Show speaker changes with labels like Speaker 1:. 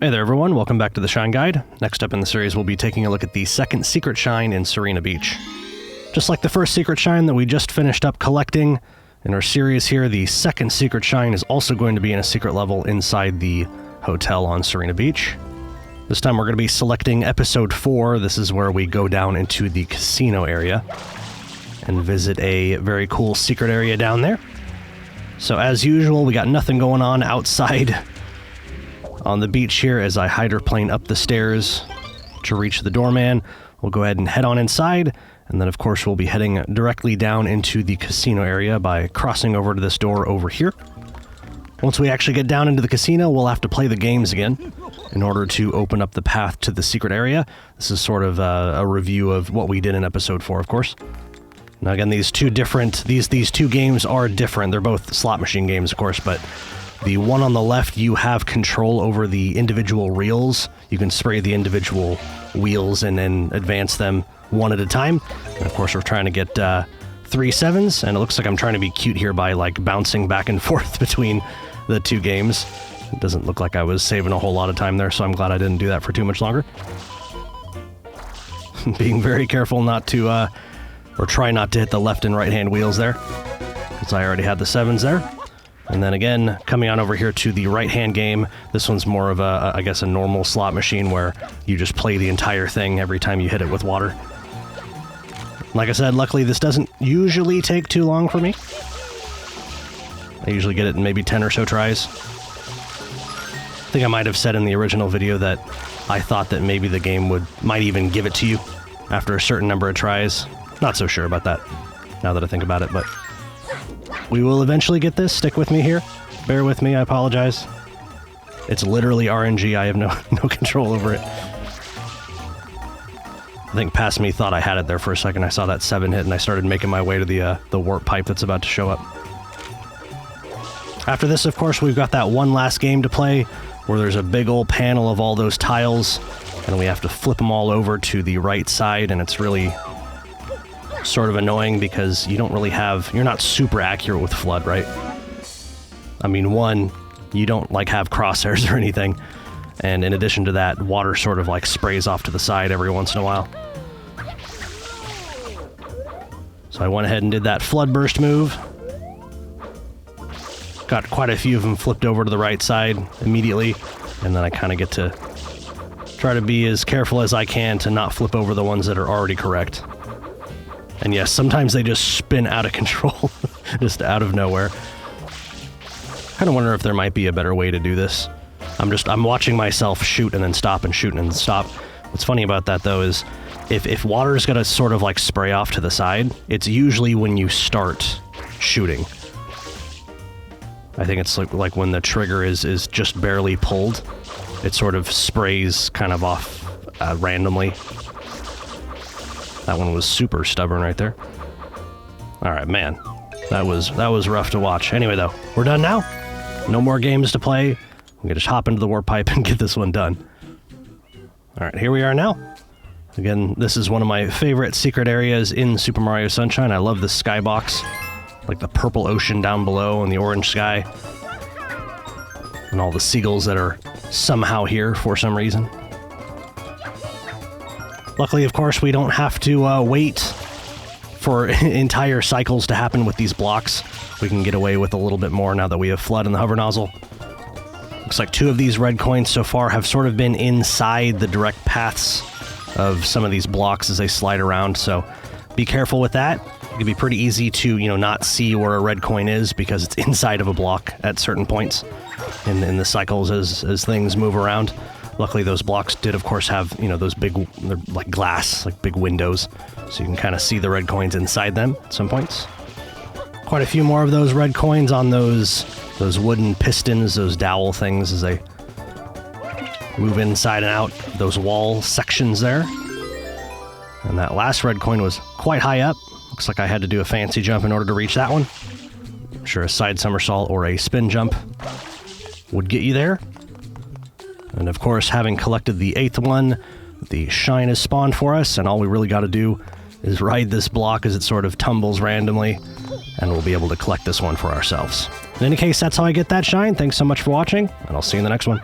Speaker 1: Hey there everyone, welcome back to the Shine Guide. Next up in the series we'll be taking a look at the second secret shine in Serena Beach. Just like the first secret shine that we just finished up collecting in our series here, the second secret shine is also going to be in a secret level inside the hotel on Serena Beach. This time we're going to be selecting episode 4. This is where we go down into the casino area and visit a very cool secret area down there. So as usual, we got nothing going on outside on the beach here as I hydroplane up the stairs to reach the doorman. We'll go ahead and head on inside, and then of course we'll be heading directly down into the casino area by crossing over to this door over here. Once we actually get down into the casino, we'll have to play the games again in order to open up the path to the secret area. This is sort of a review of what we did in episode 4, of course. Now again, these two games are different. They're both slot machine games, of course, but the one on the left, you have control over the individual reels. You can spray the individual wheels and then advance them one at a time. And of course, we're trying to get 3 sevens, and it looks like I'm trying to be cute here by like bouncing back and forth between the two games. It doesn't look like I was saving a whole lot of time there, so I'm glad I didn't do that for too much longer. Being very careful not to, or try not to hit the left and right hand wheels there, because I already had the sevens there. And then again, coming on over here to the right-hand game, this one's more of I guess a normal slot machine where you just play the entire thing every time you hit it with water. Like I said, luckily this doesn't usually take too long for me. I usually get it in maybe 10 or so tries. I think I might have said in the original video that I thought that maybe the game might even give it to you after a certain number of tries. Not so sure about that, now that I think about it, but we will eventually get this. Stick with me here. Bear with me, I apologize. It's literally RNG, I have no control over it. I think past me thought I had it there for a second. I saw that 7 hit and I started making my way to the warp pipe that's about to show up. After this, of course, we've got that one last game to play where there's a big old panel of all those tiles and we have to flip them all over to the right side, and it's really sort of annoying because you're not super accurate with flood, right? I mean, one, you don't like have crosshairs or anything, and in addition to that, water sort of like sprays off to the side every once in a while. So I went ahead and did that flood burst move. Got quite a few of them flipped over to the right side immediately, and then I kind of get to try to be as careful as I can to not flip over the ones that are already correct. And yes, sometimes they just spin out of control, just out of nowhere. Kind of wonder if there might be a better way to do this. I'm watching myself shoot and then stop and shoot and then stop. What's funny about that though is if water's gonna sort of like spray off to the side, it's usually when you start shooting. I think it's like when the trigger is just barely pulled, it sort of sprays kind of off randomly. That one was super stubborn right there. Alright, man. That was rough to watch. Anyway, though, we're done now. No more games to play. I'm gonna just hop into the warp pipe and get this one done. Alright, here we are now. Again, this is one of my favorite secret areas in Super Mario Sunshine. I love the skybox. Like the purple ocean down below and the orange sky. And all the seagulls that are somehow here for some reason. Luckily, of course, we don't have to wait for entire cycles to happen with these blocks. We can get away with a little bit more now that we have flood in the hover nozzle. Looks like 2 of these red coins so far have sort of been inside the direct paths of some of these blocks as they slide around, so be careful with that. It can be pretty easy to, not see where a red coin is because it's inside of a block at certain points in the cycles as things move around. Luckily, those blocks did, of course, have, those big, they're like glass, like big windows, so you can kind of see the red coins inside them at some points. Quite a few more of those red coins on those wooden pistons, those dowel things as they move inside and out those wall sections there. And that last red coin was quite high up. Looks like I had to do a fancy jump in order to reach that one. I'm sure a side somersault or a spin jump would get you there. And of course, having collected the 8th one, the shine is spawned for us, and all we really got to do is ride this block as it sort of tumbles randomly, and we'll be able to collect this one for ourselves. In any case, that's how I get that shine. Thanks so much for watching, and I'll see you in the next one.